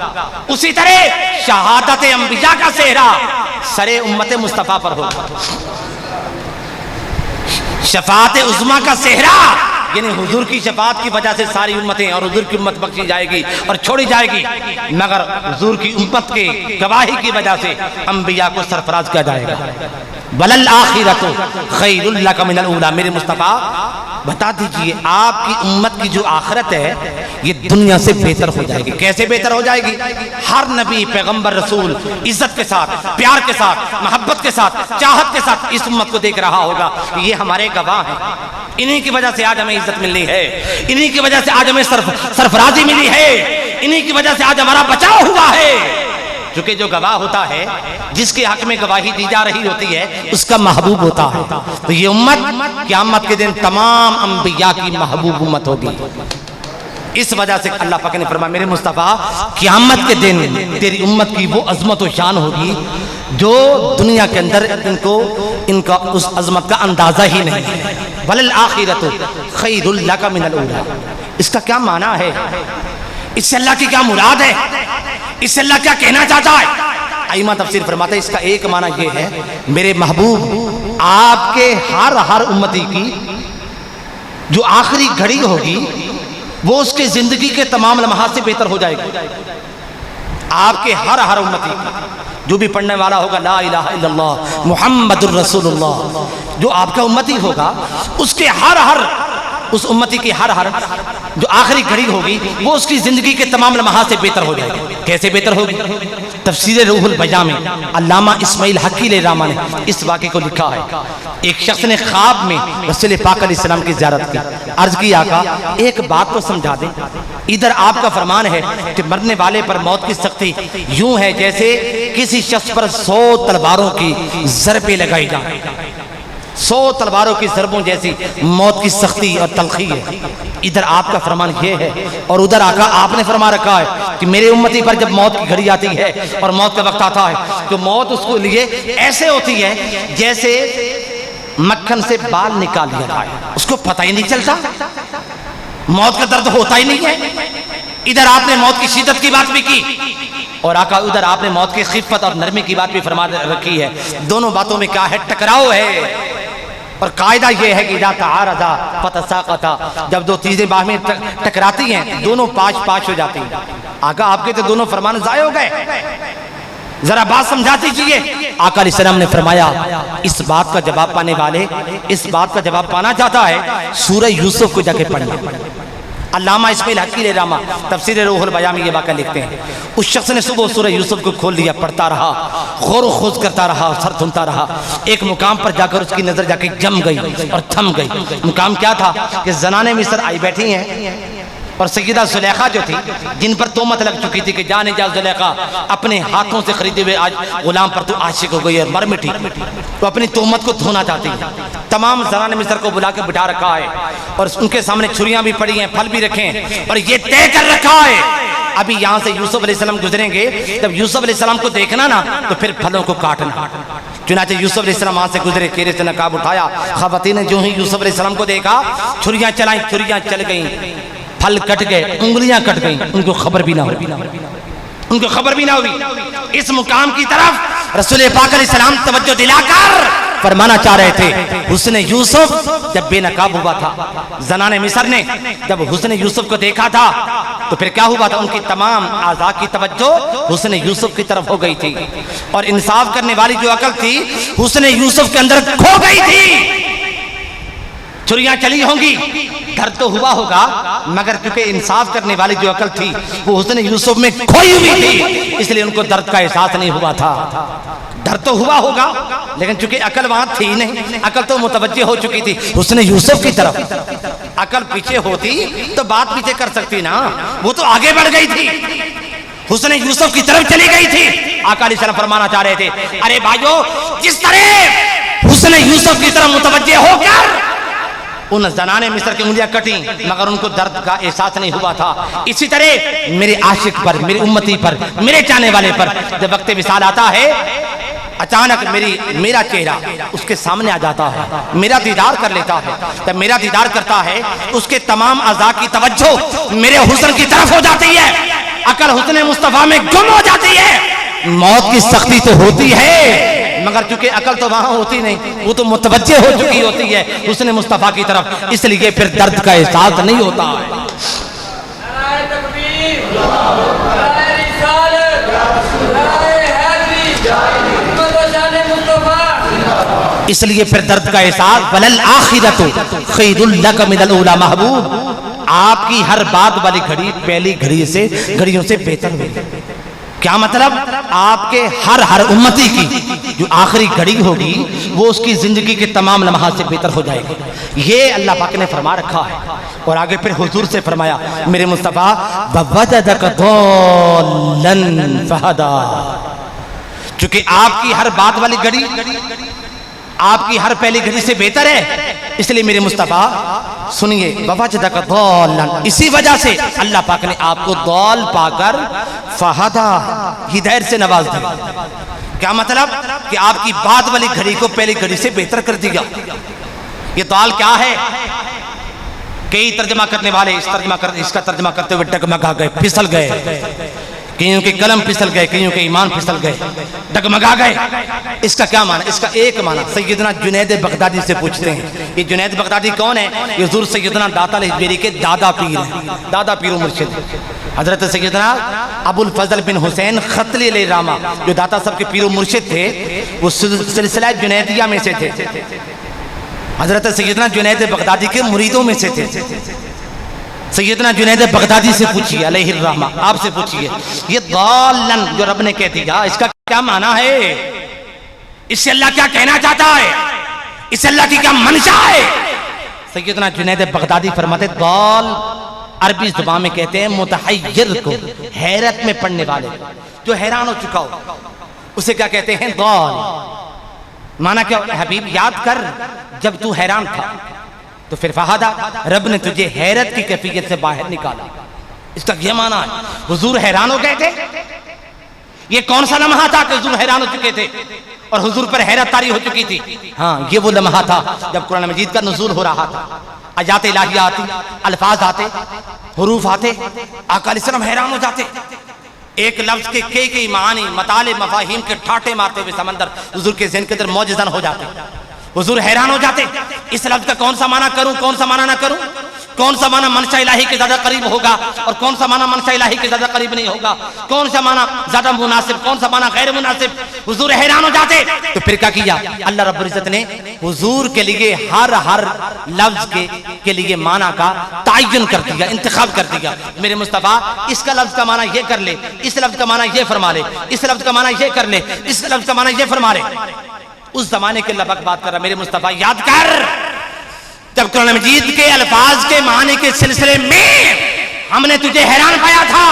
उसी तरह शहादत अंबिया का सेहरा सरे उम्मत मुस्तफ़ा पर होगा। शफाअत उज़्मा का सेहरा यानी हुजूर की शफाअत की वजह से सारी उम्मतें और हुजूर की उम्मत बख्शी जाएगी और छोड़ी जाएगी, मगर हुजूर की उम्मत के गवाही की वजह से अंबिया को सरफराज किया जाएगा। वलल आखिरतु खैरुल लका मिनल ऊला। मेरे मुस्तफ़ा बता दीजिए आपकी उम्मत की जो आखिरत है ये दुनिया से बेहतर हो जाएगी। कैसे बेहतर हो जाएगी? हर नबी पैगंबर रसूल इज्जत के साथ, प्यार के साथ, मोहब्बत के साथ, चाहत के साथ इस उम्मत को देख रहा होगा ये हमारे गवाह हैं, इन्हीं की वजह से आज हमें इज्जत मिली है, इन्हीं की वजह से आज हमें सरफराजी मिली है, इन्हीं की वजह से आज हमारा बचाव हुआ है। क्योंकि जो गवाह होता है, जिसके हक में गवाही दी जा रही होती है, उसका महबूब होता है। तो ये उम्मत क़यामत के दिन तमाम अंबिया की महबूब उम्मत होगी। इस वजह से अल्लाह पाक ने फरमाया मेरे मुस्तफ़ा क़यामत के दिन तेरी उम्मत की वो अजमत और शान होगी जो दुनिया के अंदर इनका उस अजमत का अंदाजा ही नहीं है। वलल आखिरतु खैरुल लका मिनल ऊला। इसका क्या माना है? इससे अल्लाह की क्या मुराद है? इससे अल्लाह क्या कहना चाहता है? आइमा तफसीर फरमाते हैं इसका एक माना यह है मेरे महबूब आपके हर उम्मती की जो आखिरी घड़ी होगी वो उसके जिंदगी के तमाम लम्हात से बेहतर हो जाएगी। आपके हर उम्मती की जो भी पढ़ने वाला होगा ला इलाहा इल्लल्लाह मुहम्मदुर रसूलुल्लाह, जो आपका उम्मती होगा उसके हर उस उम्मती की हर जो आखिरी घड़ी होगी वो उसकी जिंदगी के तमाम लम्हा से बेहतर हो जाएगी। कैसे बेहतर होगी? तफसीर रूहुल बयां में अल्लामा इस्माइल हकील रामा ने इस वाक़े को लिखा है। एक शख्स ने ख्वाब में रसूल पाक अलैहिस्सलाम की ज़ियारत की। अर्ज की, आका एक बात तो समझा दें, इधर आपका फरमान है कि मरने वाले पर मौत की सख्ती यूं है जैसे किसी शख्स पर 100 तलवारों की ज़रबे लगाई जाए। 100 तलवारों की ज़रबों जैसी मौत की सख्ती और तलखी है। इधर आपका फरमान ये है और उधर आका आपने फरमा रखा है कि मेरे उम्मती पर जब मौत की घड़ी आती है और मौत का वक्त आता है तो मौत उसको लिए ऐसे होती है जैसे मक्खन से बाल निकाल लिया जाए, उसको पता ही नहीं चलता, मौत का दर्द होता ही नहीं है। इधर आपने मौत की शिद्दत की बात भी की और आका उधर आपने मौत की खिफ़त और नरमी की बात भी फरमा रखी है। दोनों बातों में क्या है? टकराव है। और कायदा यह है कि इज़ा तआरज़ा फतसाक़ता, जब दो चीज़ें बाह में टकराती हैं दोनों पाँच हो जाती हैं। आका आपके तो दोनों फरमान ज़ाय हो गए, जरा बात समझा दीजिए। आका अलैहिस्सलाम ने फरमाया, इस बात का जवाब पाने वाले इस बात का जवाब पाना चाहता है सूरह यूसुफ को जाके पढ़ना। अल्लामा इस्माइल हकील रामा तफसीर रूहुल बयां में ये वाक़ा लिखते हैं। उस शख्स ने सुबह सूरह यूसुफ को खोल लिया, पढ़ता रहा, गौर खोज करता रहा, सर थुनता रहा। एक मुकाम पर जाकर उसकी नज़र जाके जम गई और थम गई। मुकाम क्या था कि ज़नाने मिस्र आई बैठी हैं और सैयदा ज़ुलेखा जो थी, जिन पर तोहमत लग चुकी थी कि जाने जा ज़ुलेखा अपने हाथों से खरीदे हुए आज गुलाम पर तो आशिक हो गई और मर मिटी, तो अपनी तोहमत को धोना चाहती है। तमाम ज़नाने मिस्र को बुला के बिठा रखा है और उनके सामने छुरियां भी पड़ी हैं, फल भी रखे हैं और ये तय कर रखा है अभी यहाँ से यूसुफ अलैहिस्सलाम गुजरेंगे, जब यूसुफ अलैहिस्सलाम को देखना ना तो फिर फलों को काटना। चुनाचे यूसुफ अलैहिस्सलाम वहाँ से गुजरे, केरे से नकाब उठाया। ख़वातीन ने जो ही यूसुफ अलैहिस्सलाम को देखा छुरियां चलाई, छुरियां चल गई, फल कट गए, उंगलियां कट गई, उनको खबर भी ना हुई। इस मुकाम की तरफ रसूल पाक अलैहिस्सलाम तवज्जो दिलाकर फरमाना चाह रहे थे। हुस्न यूसुफ जब बेनकाब हुआ था, ज़नाने मिस्र ने जब हुस्न यूसुफ को देखा था तो फिर क्या हुआ था? उनकी तमाम आज़ा की तवज्जो हुस्न यूसुफ की तरफ हो गई थी और इंसाफ करने वाली जो अकल थी हुस्न यूसुफ के अंदर खो गई थी। छुरियां चली होंगी, डर तो हुआ होगा, मगर क्योंकि इंसाफ करने वाली जो अकल थी वो हुस्न यूसुफ में खोई हुई थी, इसलिए उनको दर्द का एहसास नहीं हुआ था। डर तो हुआ होगा लेकिन चूंकि अकल वहां थी नहीं, अकल तो मुतवज्जे हो चुकी थी हुस्न यूसुफ की तरफ। अकल पीछे होती तो बात पीछे कर सकती ना, वो तो आगे बढ़ गई थी, हुस्न यूसुफ की तरफ चली गई थी। आका अलैहिस्सलाम फरमाना चाह रहे थे, अरे भाइयों, जिस तरह हुस्न यूसुफ की तरफ मुतवज्जे होकर उन ज़नाने मिस्र की उंगलियां कटी मगर उनको दर्द का एहसास नहीं हुआ था, इसी तरह मेरे आशिक पर, मेरी उम्मती पर, मेरे चाहने वाले पर जब वक्त विसाल आता है अचानक मेरा चेहरा उसके सामने आ जाता है, मेरा दीदार कर लेता है। जब मेरा दीदार करता है उसके तमाम अज़ा की तवज्जो मेरे हुस्न की तरफ हो जाती है, अकल हुस्न मुस्तफ़ा में गुम हो जाती है। मौत की सख्ती तो होती है मगर चूंकि अकल तो वहां होती नहीं, वो तो मुतवज्जे हो चुकी होती है हुस्न मुस्तफ़ा की तरफ, इसलिए फिर दर्द का एहसास नहीं होता है। इसलिए फिर दर्द का एहसास वलल आखिरतु खैरुल लक मिनल ऊला। महबूब, आपकी हर बात वाली घड़ी पहली घड़ियों से बेहतर होगी। क्या मतलब? आपके हर उम्मती की जो आखिरी घड़ी होगी वो उसकी जिंदगी के तमाम लम्हा से बेहतर हो जाएगी। ये अल्लाह पाक ने फरमा रखा है। और आगे फिर हुजूर से फरमाया, मेरे मुस्तफ़ा ववजदक दल्लन फहदा, चूंकि आपकी हर बात वाली घड़ी आपकी हर पहली घड़ी से बेहतर है, इसलिए मेरे मुस्तफ़ा सुनिए, ववजदक दल्लन, इसी वजह से अल्लाह पाक ने आपको दौल पाकर फहदा, हिदायत से नवाज दिया। क्या मतलब? कि आपकी बात वाली घड़ी को पहली घड़ी से बेहतर कर दिया। ये दौल क्या है? कई तर्जमा करने वाले इसका तर्जमा करते हुए डगमगा गए, फिसल गए, कईयों के कलम फिसल गए, कईयों के ईमान फिसल गए, डगमगा गए। इसका क्या माना? इसका एक माना सैयदना जुनैद बगदादी से पूछते हैं। ये जुनैद बगदादी कौन है? ये हुजूर सैयदना दाता हिजबेरी के दादा पीर हैं, दादा पीर मुर्शिद हजरत सैयदना अबुल फजल बिन हुसैन खतली ले रामा, जो दाता सब के पीर मुर्शिद थे, वो सिलसिला जुनैदिया में से थे। हजरत सैयदना जुनैद बगदादी के मुरीदों में से थे। सैयदना जुनैद बगदादी से पूछिए अलैहिर्रहमा, आपसे पूछिए ये दालन जो रब ने कह दिया इसका क्या माना है, इससे अल्लाह क्या कहना चाहता है, इससे अल्लाह की क्या मंशा है। सैयदना जुनैद बगदादी फरमाते दाल अरबी जुबान में कहते हैं मुतहय्यर को, हैरत में पड़ने वाले, जो हैरान हो चुका हो उसे क्या कहते हैं दाल। माना क्या हबीब, याद कर जब तू हैरान था तो फिर फहादा, रब ने तुझे हैरत की कैफियत से बाहर निकाला, इसका यह माना है। हुजूर हैरान हो गए थे, ये कौन सा लम्हा था कि हुजूर हैरान हो चुके थे और हुजूर पर हैरत तारी हो चुकी थी। हाँ, ये वो लम्हा था जब कुरान मजीद का नुज़ूल हो रहा था, आयात इलाहिया आती, अल्फाज आते, हुरूफ आते, आका अलैहिस्सलाम हैरान हो जाते। एक लफ्ज के कई मानी मताले मफाहिम के ठाटे मारते हुए समंदर हुजूर के ज़हन के अंदर मौजज़न हो जाते। हुजूर हैरान हो जाते, इस लफ्ज का कौन सा माना करूं, कौन सा माना ना करूं, कौन सा माना मंशा इलाही के ज्यादा करीब होगा और कौन सा माना मंशा इलाही के ज्यादा करीब नहीं होगा, कौन सा माना ज्यादा मुनासिब, कौन सा माना गैर मुनासिब। हुजूर हैरान हो जाते। तो फिर क्या किया अल्लाह रब्बुल इज्जत ने हुजूर के लिए हर लफ्ज के लिए माना का तायन कर दिया, इंतखाब कर दिया। मेरे मुस्तफा इसका लफ्ज का माना ये कर ले, इस लफ्ज का माना ये फरमा ले, इस लफ्ज का माना ये कर ले, इस लफ्ज का माना ये फरमा ले। उस जमाने के लबक बात कर रहा मेरे मुस्तफा, याद कर जब कुरान मजीद के अल्फाज के माने के सिलसिले में हमने तुझे हैरान पाया था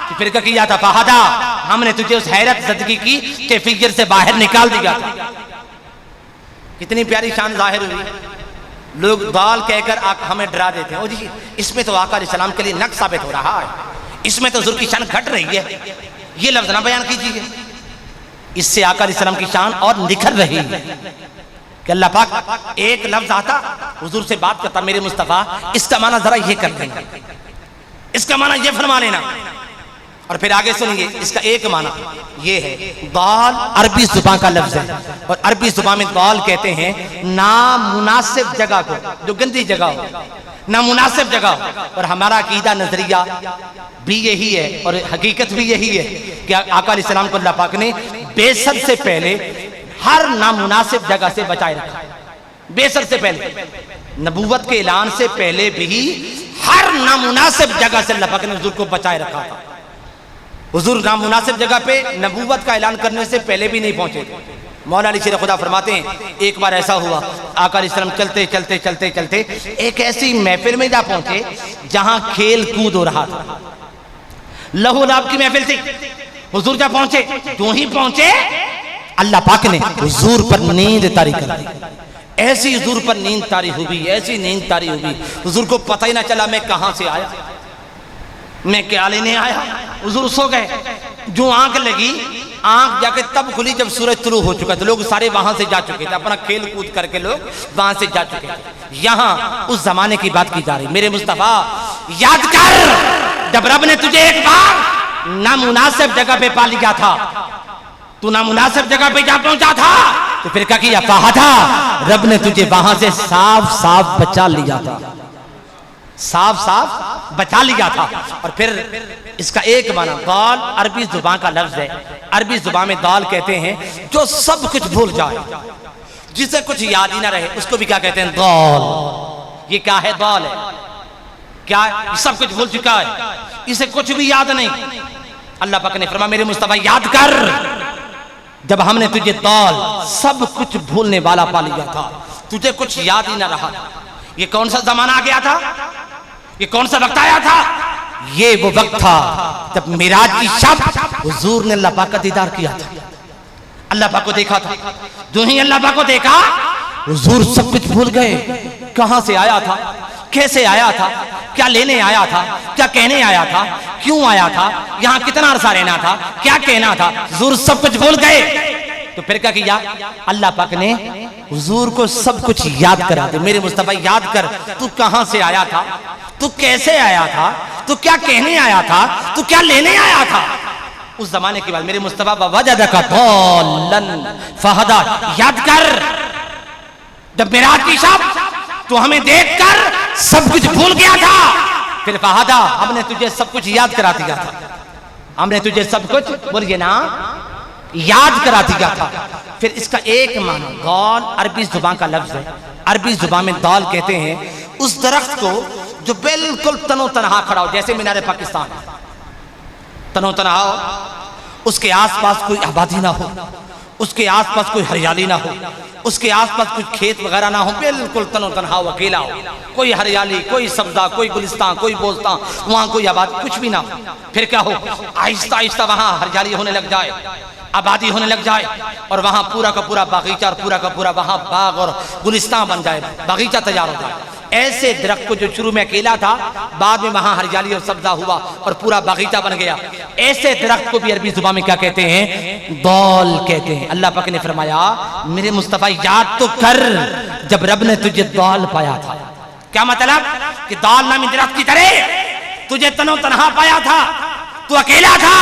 कि फिर क्या किया था फहादा, हमने तुझे उस हैरत ज़दगी की कैफियत से बाहर निकाल दिया था। कितनी प्यारी शान जाहिर हुई। लोग दाल कहकर हमें डरा देते हैं, ओ जी इसमें तो आका अलैहिस्सलाम के लिए नक्श साबित हो रहा है, इसमें तो हुजूर की शान घट रही है, ये लफ्ज ना बयान कीजिए। इससे आका अलैहिस्सलाम की शान और निखर रही है कि अल्लाह पाक एक लफ्ज आता हुजूर से बात करता, मेरे मुस्तफा इसका माना जरा ये कर देना, इसका माना ये फरमा लेना। और फिर आगे सुनिए, इसका एक माना ये है, दाल अरबी जुबान का लफ्ज है और अरबी जुबान में दाल कहते हैं नामुनासिब जगह को, जो गंदी जगह हो, नामुनासिब जगह हो। और हमारा अकीदा नजरिया भी यही है और हकीकत भी यही है कि आका अलैहिस्सलाम को अल्लाह पाक ने बेसर से पहले हर नामुनासिब जगह से बचाए रखा। बेसर से पहले नबूवत के ऐलान से पहले भी हर नामुनासिब जगह से अल्लाह पाक ने हुजूर को बचाए रखा था। हुजूर नामुनासिब जगह पे नबूवत का ऐलान करने से पहले भी नहीं पहुंचे थे। मौला अली शेर खुदा फरमाते हैं, एक बार ऐसा हुआ आका अलैहिस्सलाम चलते चलते चलते चलते एक ऐसी महफिल में जा पहुंचे जहां खेल कूद हो रहा था, लहू लाभ की महफिल थी। हुजूर जब पहुंचे, जो ही पहुंचे अल्लाह पाक ने हुजूर पर नींद तारी कर दी। ऐसी हुजूर पर नींद तारी हुई, ऐसी नींद तारी हुई, हुजूर को पता ही ना चला मैं कहां से आया, मैं क्या लेने आया। हुजूर सो गए। जो आंख लगी, आंख जाके तब खुली जब सूरज तुलू हो चुका था, लोग सारे वहां से जा चुके थे, अपना खेल कूद करके लोग वहां से जा चुके थे। यहां उस जमाने की बात की जा रही। मेरे मुस्तफा याद कर, जब रब ने तुझे एक बार नामुनासिब जगह पे पा लिया था, तू नामुनासिब जगह पे जा पहुंचा था, तो फिर क्या किया फहादा, रब ने तुझे वहां से साफ साफ बचा लिया था, साफ साफ बचा लिया था। और फिर इसका एक माना दाल अरबी जुबान का लफ्ज है। अरबी जुबान में दाल कहते हैं जो सब कुछ भूल जाए, जिसे कुछ याद ही ना रहे, उसको भी क्या कहते हैं दाल। ये क्या है, दाल है क्या, सब कुछ भूल चुका है, इसे कुछ भी याद नहीं। अल्लाह पाक ने फरमाया मेरे मुस्तफा याद कर, जब हमने तुझे दाल सब कुछ भूलने वाला पा लिया था, तुझे कुछ याद ही ना रहा। ये कौन सा जमाना आ गया था, ये कौन सा वक्त आया था? ये वो वक्त था जब मिराज की शब हुजूर ने अल्लाह पाक का दीदार किया था, अल्लाह पाक को देखा था। जो ही अल्लाह पाक को देखा हुजूर सब कुछ भूल गए। कहां से आया था, कैसे आया था, क्या लेने आया था, क्या कहने आया था, क्यों आया था, यहां कितना अरसा रहना था, क्या कहना था, हुजूर सब कुछ भूल गए। तो फिर क्या किया अल्लाह पाक ने हुजूर को सब कुछ याद करा दे। मेरे मुस्तफा याद कर, तू कहां से आया था, तू कैसे आया था, तू क्या कहने आया था, तू क्या लेने आया था। उस जमाने के बाद मेरे मुस्तफा वजदका दाल्लन फहदा, याद कर जब मिराज की शब तो हमें देखकर सब कुछ भूल गया था, फिर फहदा हमने तुझे सब कुछ याद करा दिया था, हमने तुझे सब कुछ बोलिए ना याद करा दिया था। फिर इसका एक माना गौल अरबी जुबान का लफ्ज है। अरबी जुबान में दाल कहते हैं उस दरख्त को जो बिल्कुल तनो तनहा खड़ा हो, जैसे मीनार पाकिस्तान तनो तनहा हो, उसके आसपास कोई आबादी ना हो, उसके आसपास कोई हरियाली ना हो, उसके आसपास कोई खेत वगैरह ना हो, बिल्कुल तनो तनहा हो, अकेला हो, कोई हरियाली, कोई सब्जा, कोई गुलिस्तान, कोई बोलता, वहाँ कोई आबादी कुछ भी ना हो। फिर क्या हो, आहिस्ता आहिस्ता वहाँ हरियाली होने लग जाए, आबादी होने लग जाए और वहाँ पूरा का पूरा बागीचा और पूरा का पूरा वहाँ बाग और गुलिस्तान बन जाए, बागीचा तैयार हो जाए। ऐसे दरख्त को जो शुरू में अकेला था, बाद में वहाँ हरियाली और सब्जा हुआ और पूरा बागीचा बन गया, ऐसे दरख्त को भी अरबी जुबान में क्या कहते हैं, दौल कहते हैं। अल्लाह पाक ने फरमाया मेरे मुस्तफा याद तो कर जब रब ने तुझे दौल पाया था। क्या मतलब कि दौल नामी दरख्त की तरह तुझे तनो तनहा पाया था, तू अकेला था,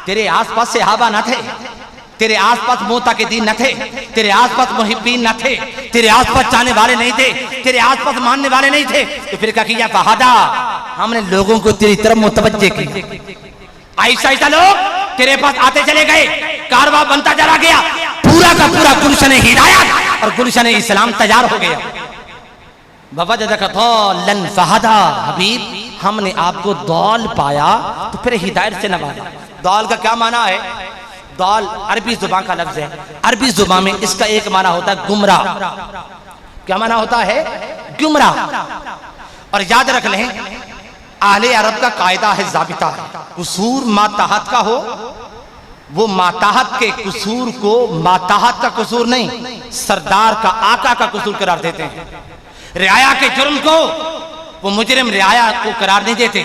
तेरे आसपास से सहाबा न थे, तेरे आसपास मोताकिदीन न थे, तेरे आसपास मुहिब्बीन न थे, तेरे आसपास चाहने वाले नहीं थे, तेरे आसपास मानने वाले नहीं थे। तो फिर क्या किया, फहादा, हमने लोगों को तेरी तरफ मुतवज्जे की, ऐसा ऐसा लोग तेरे पास आते चले गए, कारवां बनता चला गया, पूरा का पूरा गुलशन हिदायत और गुलशन इस्लाम तैयार हो गया। ववजदक दौलन फहदा, हबीब हमने आपको दौल पाया तो फिर हिदायत से नवाजा। दौल का क्या माना है, दौल अरबी जुबान का लफ्ज है, अरबी जुबान में इसका एक माना होता है गुमराह। क्या माना होता है, गुमराह। और याद रख लें आहले अरब का कायदा है, जाबिता है, कुसूर माताहत का हो, वो माताहत के कुसूर को माताहत का कुसूर नहीं, सरदार का आका का कुसूर करार देते हैं। रियाया के जुर्म को वो मुजरिम रियाया को करार नहीं देते,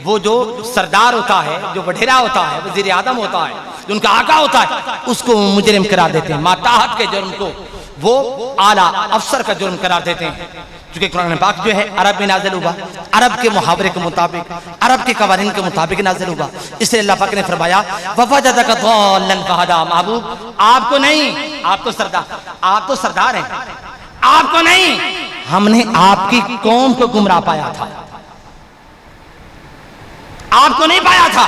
वो जो सरदार होता है, जो वडेरा होता है, वजीर आदम होता है, जो उनका आका होता है, उसको मुजरिम करार देते हैं। माताहत के जुर्म को वो आला अफसर का जुर्म करार देते हैं। क्योंकि कुरान पाक जो है अरब में नाजिल हुआ, अरब के मुहावरे के मुताबिक, अरब के कवानीन के मुताबिक नाजिल हुआ, इसलिए अल्लाह पाक ने फरमाया ववजदक दौलन फहदा। महबूब आपको नहीं, आप तो सरदार हैं, आपको नहीं, हमने आपकी कौम को गुमराह पाया था, आपको नहीं पाया था,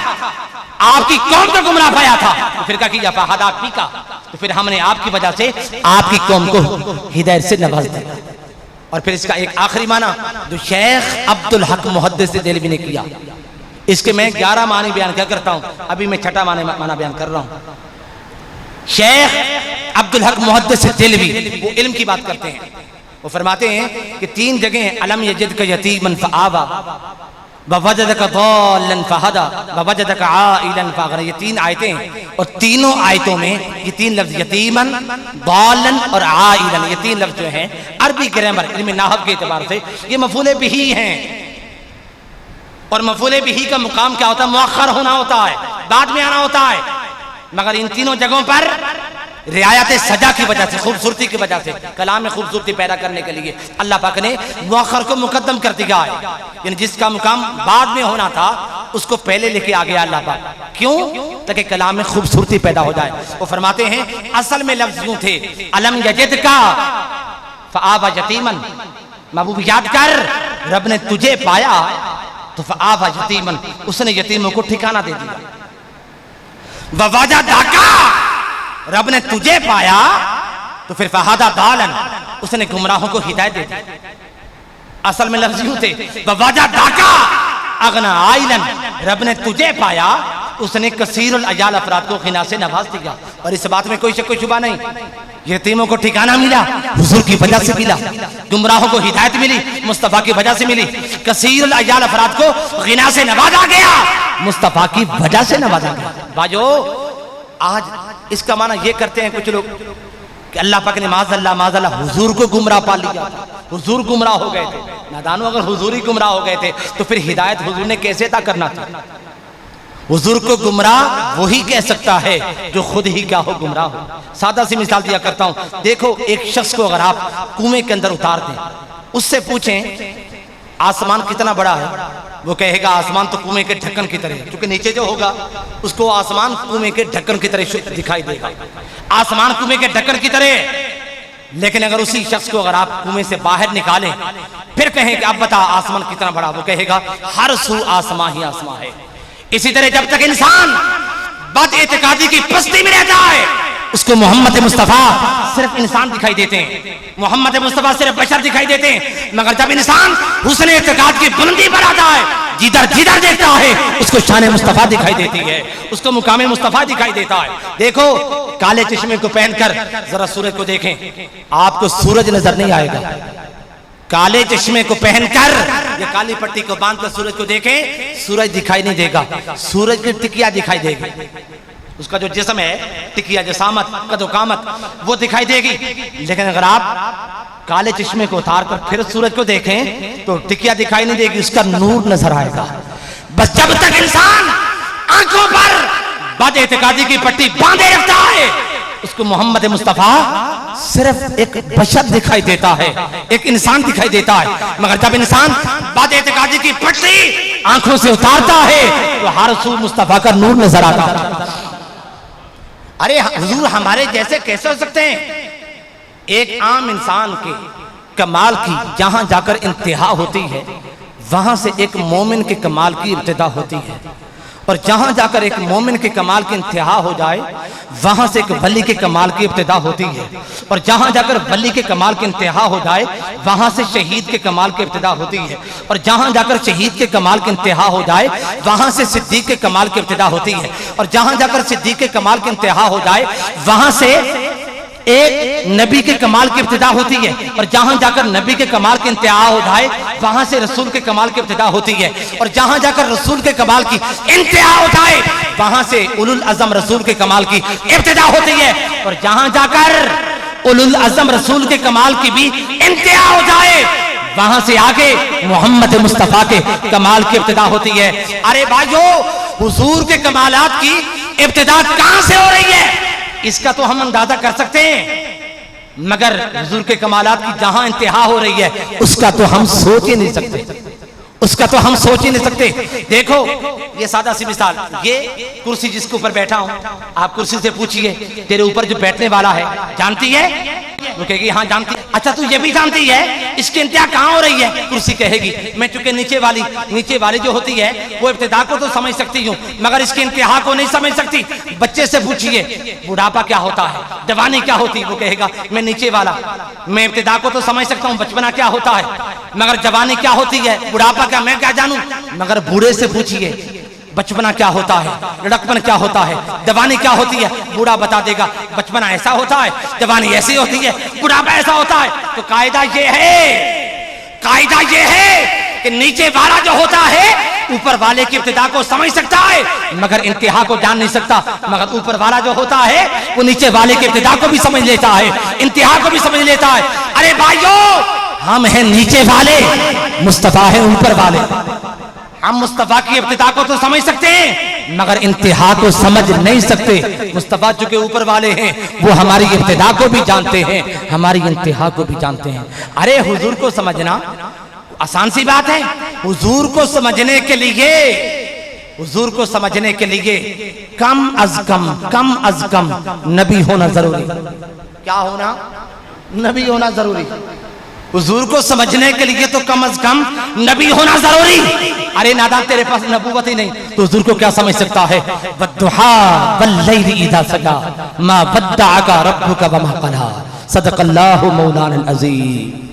आपकी कौम को गुमराह पाया था। तो फिर क्या किया, फहदा पीका, तो फिर हमने आपकी वजह से आपकी कौम को हिदायत से नवाज दिया। और फिर इसका एक आखिरी माना जो शेख अब्दुल हक मुहद्दिस देलवी ने किया, इसके मैं 11 मानी बयान क्या करता हूं, अभी मैं छठा माना बयान कर रहा हूं। शेख अब्दुल हक मुहद्दिस देलवी वो इल्म की बात करते हैं, वो फरमाते हैं कि 3 जगह अलम यजिद का यतीमन फआवा, ववजदक दौलन फहदा, ववजदक आइलन फअगना, ये 3 आयतें हैं और तीनों आयतों में ये 3 लफ्ज यतीमन, दौलन और आइलन, ये 3 लफ्ज जो हैं अरबी ग्रामर इल्म नाहव के एतबार से ये मफूले बिही हैं। और मफूले बिही का मुकाम क्या होता है, मुअख्खर होना होता है, बाद में आना होता है। मगर इन तीनों जगहों पर रियायत सजा की वजह से, खूबसूरती की वजह से, कलाम में खूबसूरती पैदा करने के लिए अल्लाह पाक ने मुअख्खर को मुकद्दम कर दिया है, यानी जिसका मुकाम बाद में होना था उसको पहले लेके आ गया अल्लाह पाक। क्यों, ताकि कलाम में खूबसूरती पैदा हो जाए। वो फरमाते हैं असल में लफ्ज यूं थे, अलम यजिद का फआवा यतीमन, महबूब याद कर रब ने तुझे पाया तो फआवा यतीमन, उसने यतीमों को ठिकाना दे दिया। ववजदका, रब ने तुझे पाया तो फिर फहदा दालन, उसने गुमराहों को हिदायत दे दी। असल में लफ्ज यूं थे, ववजदका अगना आइलन, रब ने तुझे पाया उसने कसीरुल अयाल अफराद को खिना से नवाज दिया। और इस बात में कोई शक कोई शुबा नहीं, यतीमों को ठिकाना मिला हुजूर की वजह से मिला, गुमराहों को हिदायत मिली मुस्तफा की वजह से मिली, कसीरुल अयाल अफराद को खिना से नवाजा गया मुस्तफा की वजह से नवाजा गया। बाजो आज इसका माना ये करते हैं कुछ लोग कि अल्लाह पाक ने माज़अल्लाह हुजूर को गुमराह पा लिया, हुजूर गुमराह हो गए थे। नादानो, अगर हुजूर ही गुमराह हो गए थे तो फिर हिदायत हुजूर ने कैसे अता करना था। हुजूर को गुमराह वही कह सकता है जो खुद ही क्या हो, गुमराह हो। सादा सी मिसाल दिया करता हूं, देखो एक शख्स को अगर आप कुएं के अंदर उतार दें, उससे पूछें आसमान कितना बड़ा है, वो कहेगा आसमान तो कुएं के ढक्कन की तरह, क्योंकि नीचे जो होगा उसको आसमान कुएं के ढक्कन की तरह दिखाई देगा, आसमान कुएं के ढक्कन की तरह। लेकिन अगर उसी शख्स को अगर आप कुएं से बाहर निकालें, फिर कहें कि अब बता आसमान कितना बड़ा, वो कहेगा हर सू आसमां ही आसमां है। इसी तरह जब तक इंसान बद एतकादी की पस्ती में रहता है, उसको मोहम्मद मुस्तफ़ा सिर्फ इंसान दिखाई देते हैं, मोहम्मद मुस्तफ़ा सिर्फ बशर दिखाई देते हैं। मगर जब इंसान हुस्न इत्तेकाद की बुलंदी पर आता है, जिधर जिधर देखता है उसको शान मुस्तफ़ा दिखाई देती है, उसको मुकाम मुस्तफ़ा दिखाई देता है। देखो काले चश्मे को पहनकर जरा सूरज को देखें, आपको सूरज नजर नहीं आएगा। काले चश्मे को पहनकर या काली पट्टी को बांधकर सूरज को देखें, सूरज दिखाई नहीं देगा, सूरज की टिकिया दिखाई देगी, उसका जो जिस्म है टिकिया जसामत कदोकामत वो दिखाई देगी। लेकिन अगर आप काले चश्मे को उतार कर फिर सूरज को देखें तो टिकिया दिखाई नहीं देगी, उसका नूर नजर आएगा। बस जब तक इंसान आंखों पर बद-एतिकादी की पट्टी बांधे रखता है, उसको मोहम्मद मुस्तफ़ा सिर्फ एक बशर दिखाई देता है, एक इंसान दिखाई देता है। मगर जब इंसान बद-एतिकादी की पट्टी आंखों से उतारता है तो हर सू मुस्तफ़ा का नूर नजर आता है। अरे हुजूर हमारे जैसे कैसे हो सकते हैं? एक आम इंसान के कमाल की जहां जाकर इंतहा होती है, वहां से एक मोमिन के कमाल की इब्तिदा होती है, और जहां जाकर एक मोमिन के कमाल की इंतहा हो जाए वहां से एक वली के कमाल की इब्तिदा होती है, और जहां जाकर वली के कमाल की इंतहा हो जाए वहां से शहीद के कमाल की इब्तिदा होती है, और जहां जाकर शहीद के कमाल की इंतहा हो जाए वहां से सिद्दीक के कमाल की इब्तिदा होती है, और जहां जाकर सिद्दीक के कमाल की इंतहा हो जाए वहां से एक नबी के कमाल की इब्तिदा होती है, और जहां जाकर नबी के कमाल की इंतहा हो जाए वहां से रसूल के कमाल की इब्तिदा होती है, और जहां जाकर रसूल के कमाल की इंतहा हो जाए वहां से उलुल अज़म रसूल के कमाल की इब्तिदा होती है, और जहां जाकर उलुल अज़म रसूल के कमाल की भी इंतहा हो जाए वहां से आगे मोहम्मद मुस्तफ़ा के कमाल की इब्तिदा होती है। अरे भाइयों, हुजूर के कमालात की इब्तिदा कहां से हो रही है इसका तो हम अंदाजा कर सकते हैं, मगर हुजूर के कमालात की जहां इंतहा हो रही है उसका तो हम सोच ही नहीं सकते, उसका तो हम सोच ही नहीं सकते। देखो ये सादा सी मिसाल, ये कुर्सी जिसके ऊपर बैठा हूं, आप कुर्सी से पूछिए तेरे ऊपर जो बैठने वाला है जानती है? वो कहेगी हाँ जानती। अच्छा तू ये भी जानती है इसकी इंतहा कहाँ हो रही है? कुर्सी कहेगी मैं चूंकि नीचे वाली जो होती है वो इब्तिदा को तो समझ सकती हूँ मगर इसकी इंतहा को नहीं समझ सकती। बच्चे से पूछिए बुढ़ापा क्या होता है, जवानी क्या होती है, वो कहेगा मैं नीचे वाला, मैं इब्तिदा को तो समझ सकता हूँ, बचपना क्या होता है मगर जवानी क्या होती है, बुढ़ापा क्या मैं क्या जानूं। मगर बूढ़े से पूछिए बचपना क्या होता है, लड़कपन क्या होता है, जवानी क्या होती है, बूढ़ा बता देगा बचपना ऐसा होता है, जवानी ऐसी होती है, बुढ़ापा ऐसा होता है। तो कायदा ये है कि नीचे वाला जो होता है ऊपर वाले की इब्तिदा को समझ सकता है मगर इंतहा को जान नहीं सकता, मगर ऊपर वाला जो होता है वो नीचे वाले की इब्तिदा को भी समझ लेता है, इंतहा को भी समझ लेता है। अरे भाइयों, हम हैं नीचे वाले, मुस्तफा है ऊपर वाले। हम मुस्तफा की इब्तिदा को तो समझ सकते हैं मगर इंतहा को समझ नहीं सकते। मुस्तफा चूंकि ऊपर वाले हैं वो हमारी इब्तिदा को भी जानते हैं, हमारी इंतहा को भी जानते हैं। अरे हुजूर को समझना आसान सी बात है। हुजूर को समझने के लिए कम अज कम नबी होना जरूरी। क्या होना? नबी होना जरूरी। हुजूर को समझने के लिए तो कम अज कम नबी होना जरूरी। अरे नादान तेरे पास नबूवत ही नहीं तो हुजूर को क्या समझ सकता है? वद्दुहा वल्लैलि इज़ा सजा मा वद्दअका रब्बुका वमा क़ला। सदक़ल्लाहु मौलाना अज़ीम।